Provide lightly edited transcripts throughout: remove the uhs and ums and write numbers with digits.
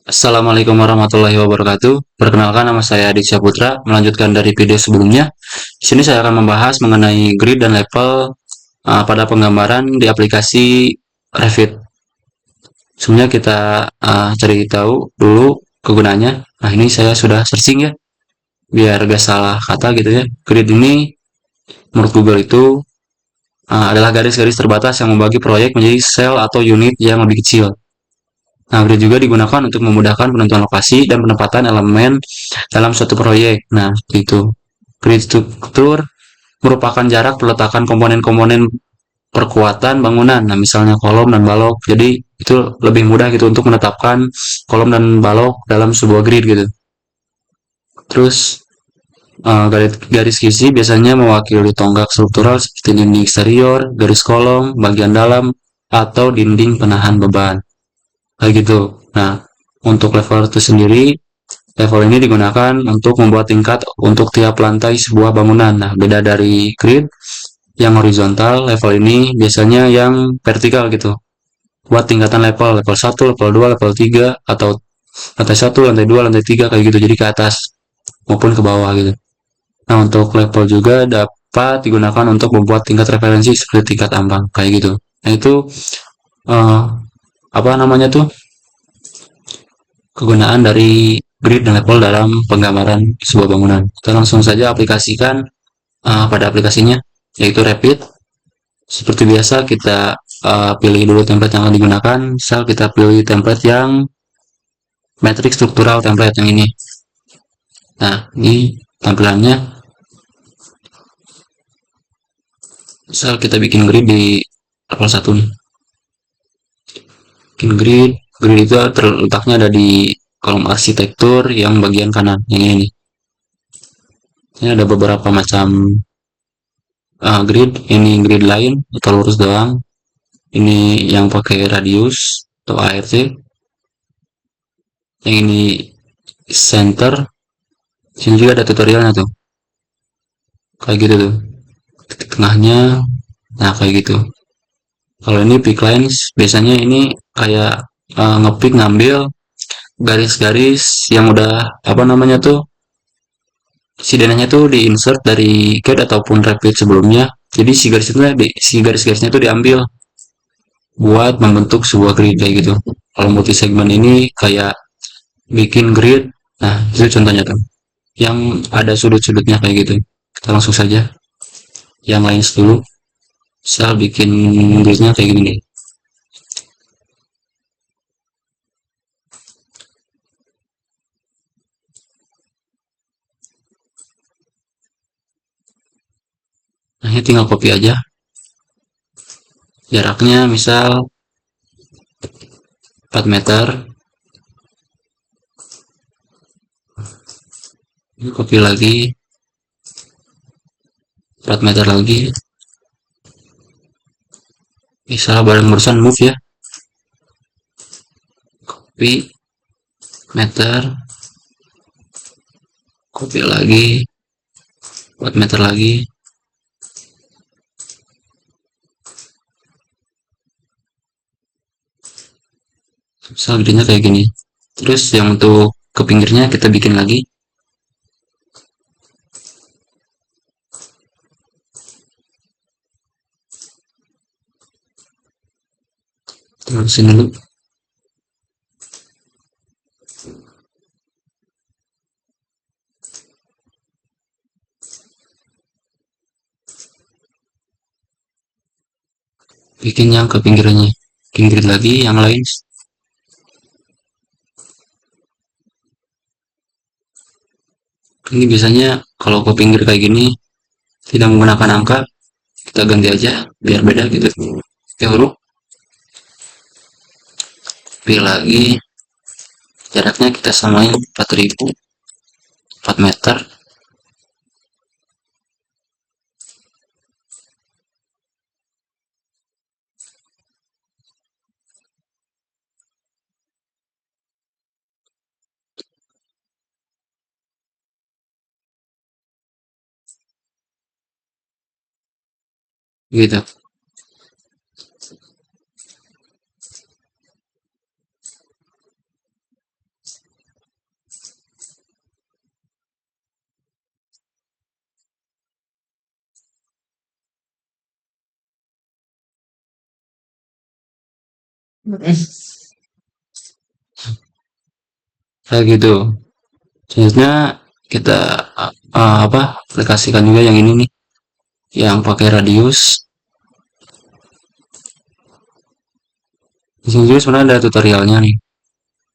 Assalamualaikum warahmatullahi wabarakatuh. Perkenalkan, nama saya Adi Putra. Melanjutkan dari video sebelumnya, di sini saya akan membahas mengenai grid dan level pada penggambaran di aplikasi Revit. Sebelumnya kita cari tahu dulu kegunaannya. Nah, ini saya sudah searching ya, biar gak salah kata gitu ya. Grid ini menurut Google itu adalah garis-garis terbatas yang membagi proyek menjadi sel atau unit yang lebih kecil. Nah, grid juga digunakan untuk memudahkan penentuan lokasi dan penempatan elemen dalam suatu proyek. Nah, itu. Grid struktur merupakan jarak peletakan komponen-komponen perkuatan bangunan. Nah, misalnya kolom dan balok. Jadi, itu lebih mudah gitu untuk menetapkan kolom dan balok dalam sebuah grid gitu. Terus, garis kisi biasanya mewakili tonggak struktural seperti dinding eksterior, garis kolom, bagian dalam, atau dinding penahan beban. Kayak gitu. Nah, untuk level itu sendiri, level ini digunakan untuk membuat tingkat untuk tiap lantai sebuah bangunan. Nah, beda dari grid yang horizontal, level ini biasanya yang vertikal gitu. Buat tingkatan level, level 1, level 2, level 3, atau lantai 1, lantai 2, lantai 3 kayak gitu. Jadi ke atas maupun ke bawah gitu. Nah, untuk level juga dapat digunakan untuk membuat tingkat referensi seperti tingkat ambang kayak gitu. Nah, itu uh, apa namanya tuh? Kegunaan dari grid dan level dalam penggambaran sebuah bangunan. Kita langsung saja aplikasikan pada aplikasinya, yaitu Revit. Seperti biasa, kita pilih dulu template yang akan digunakan. Misal kita pilih template yang metrik struktural template yang ini. Nah, ini tampilannya. Misal kita bikin grid di level 1 nih. Bikin grid, grid itu terletaknya ada di kolom arsitektur yang bagian kanan, yang ini nih. Ini ada beberapa macam grid. Ini grid lain atau lurus doang, ini yang pakai radius atau ARC, yang ini center. Sini juga ada tutorialnya tuh, kayak gitu tuh, titik tengahnya. Nah, kayak gitu. Kalau ini pick lines, biasanya ini kayak ngepick, ngambil garis-garis yang udah apa namanya tuh, si dananya tuh di insert dari CAD ataupun Revit sebelumnya. Jadi si garis-garisnya tuh diambil buat membentuk sebuah grid kayak gitu. Kalau multi segment ini kayak bikin grid. Nah, itu contohnya tuh, yang ada sudut-sudutnya kayak gitu. Kita langsung saja yang lain dulu. Saya bikin gridnya kayak gini nih. Nah, ini tinggal copy aja. Jaraknya misal 4 meter. Ini copy lagi 4 meter lagi. Misal bareng barusan move ya. Copy meter, copy lagi 4 meter lagi. Misal gridnya kayak gini. Terus yang untuk ke pinggirnya kita bikin lagi. Terusin dulu. Bikin yang ke pinggirnya. Pinggir lagi yang lain. Ini biasanya kalau ke pinggir kayak gini tidak menggunakan angka, kita ganti aja biar beda gitu. Oke, huruf. Pilih lagi, jaraknya kita samain 4000, 4 meter gitu. Kayak gitu. Selanjutnya kita aplikasikan juga yang ini nih, yang pakai radius. Di sini juga sebenarnya ada tutorialnya nih,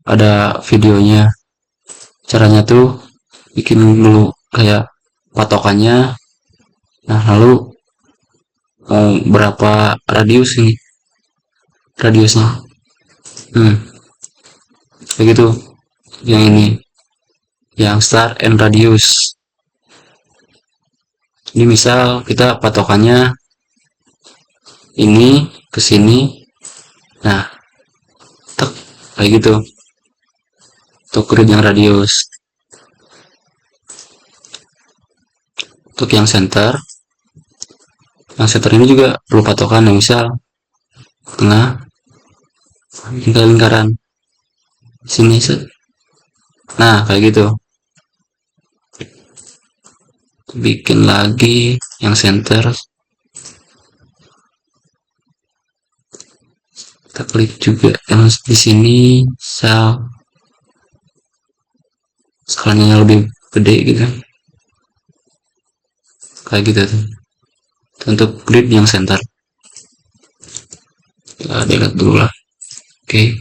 ada videonya. Caranya tuh bikin dulu kayak patokannya. Nah, lalu berapa radius ini, radiusnya. Kayak gitu. Yang ini, yang start and radius. Ini misal kita patokannya ini ke sini. Nah, tek, kayak gitu. Untuk grid yang radius. Untuk yang center ini juga perlu patokan yang misal tengah lingkaran sini set. Nah, kayak gitu. Bikin lagi yang center. Kita klik juga yang di sini, skalanya lebih gede gitu. Kayak gitu tuh. Untuk grid yang center. Kita delete dulu lah. Oke.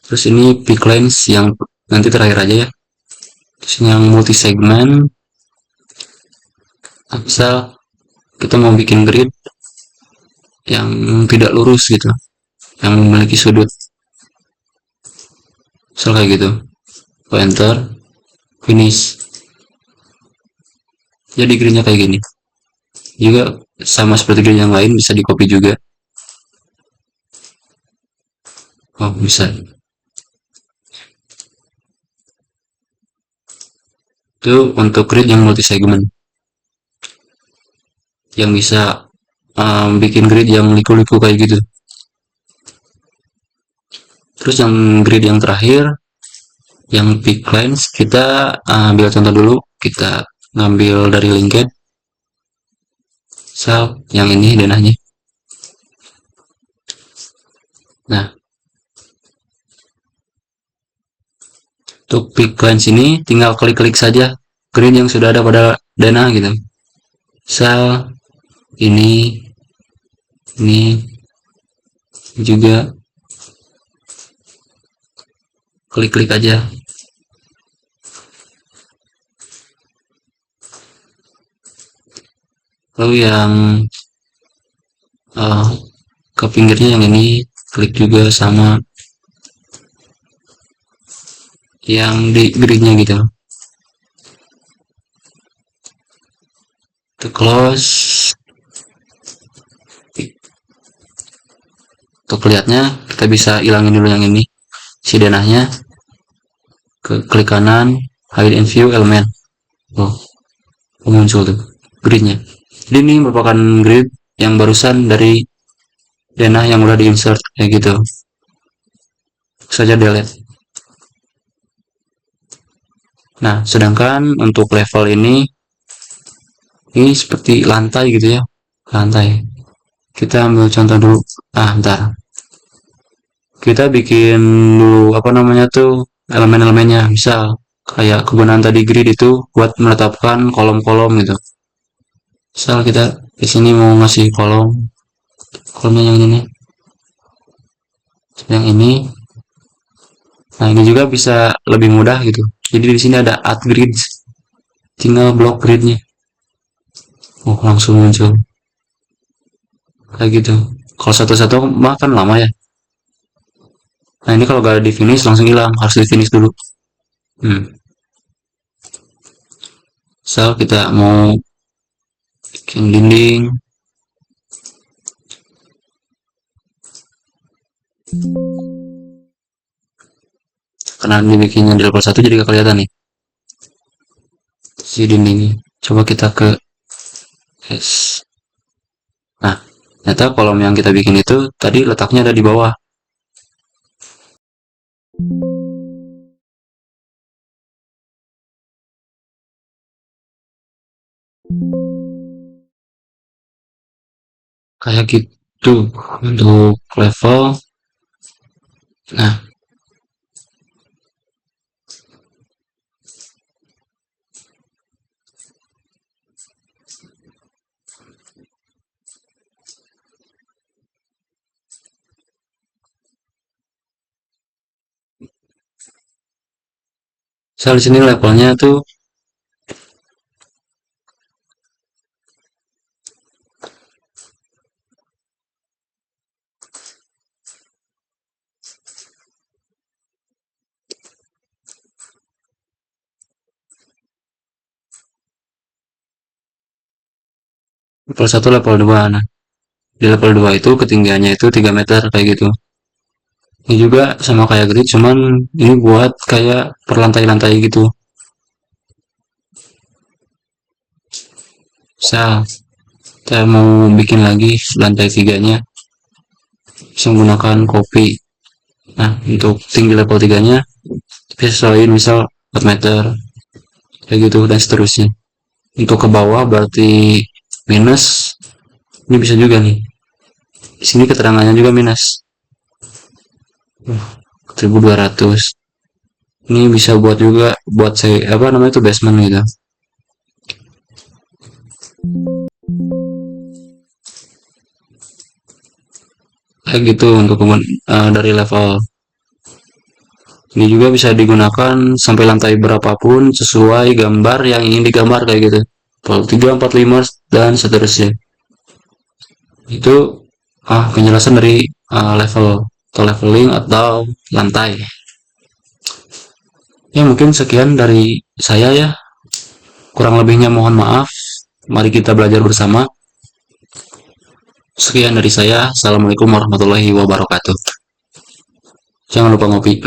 Terus ini peak lens yang nanti terakhir aja ya. Terus yang multi segment. Misal kita mau bikin grid yang tidak lurus gitu, yang memiliki sudut. Misal kayak gitu. Enter, finish. Jadi gridnya kayak gini. Juga sama seperti grid yang lain, bisa di copy juga. Oh, bisa. Itu untuk grid yang multi segment. Yang bisa bikin grid yang liku-liku kayak gitu. Terus yang grid yang terakhir, yang peak lines, kita ambil contoh dulu. Kita ngambil dari linked. Yang ini denahnya. Nah, untuk peak lines ini tinggal klik-klik saja grid yang sudah ada pada denah gitu. Misal ini juga klik-klik aja. Lalu yang ke pinggirnya yang ini klik juga sama yang di gridnya gitu. To close. Untuk lihatnya kita bisa hilangin dulu yang ini, si denahnya. Klik kanan, hide and view element. Oh, muncul tuh gridnya. Jadi ini merupakan grid yang barusan dari denah yang udah di insert kayak gitu. Saja delete. Nah, sedangkan untuk level ini seperti lantai gitu ya, lantai. Kita ambil contoh dulu. Ntar kita bikin dulu apa namanya tuh elemen-elemennya. Misal kayak kegunaan tadi grid itu buat menetapkan kolom-kolom gitu. Misal kita di sini mau ngasih kolomnya yang ini, yang ini. Nah, ini juga bisa lebih mudah gitu. Jadi di sini ada add grids, tinggal blok gridnya. Oh, langsung muncul kayak gitu. Kalau satu-satu mah kan lama ya. Nah, ini kalau gak di finish langsung hilang, harus di finish dulu. Kita mau bikin dinding. Karena dibikinnya di level 1 jadi gak kelihatan nih si dindingnya. Coba kita ke S. Nah, ternyata kolom yang kita bikin itu tadi letaknya ada di bawah. kayak gitu untuk level. Nah, misal di sini levelnya tuh level 1, level 2. Nah, di level 2 itu ketinggiannya itu 3 meter kayak gitu. Ini juga sama kayak grid, cuman ini buat kayak perlantai-lantai gitu. Misal saya mau bikin lagi lantai 3-nya, bisa menggunakan kopi. Nah, untuk tinggi level 3-nya bisa sesuaiin misal 4 meter kayak gitu dan seterusnya. Untuk ke bawah berarti minus, ini bisa juga nih. Di sini keterangannya juga minus 1200. Ini bisa buat juga buat saya apa namanya itu basement gitu. Kayak gitu untuk dari level. Ini juga bisa digunakan sampai lantai berapapun sesuai gambar yang ingin digambar kayak gitu. Level 3, 4, 5 dan seterusnya. Itu penjelasan dari level atau leveling atau lantai. Ya mungkin sekian dari saya ya. Kurang lebihnya mohon maaf. Mari kita belajar bersama. Sekian dari saya. Assalamualaikum warahmatullahi wabarakatuh. Jangan lupa ngopi.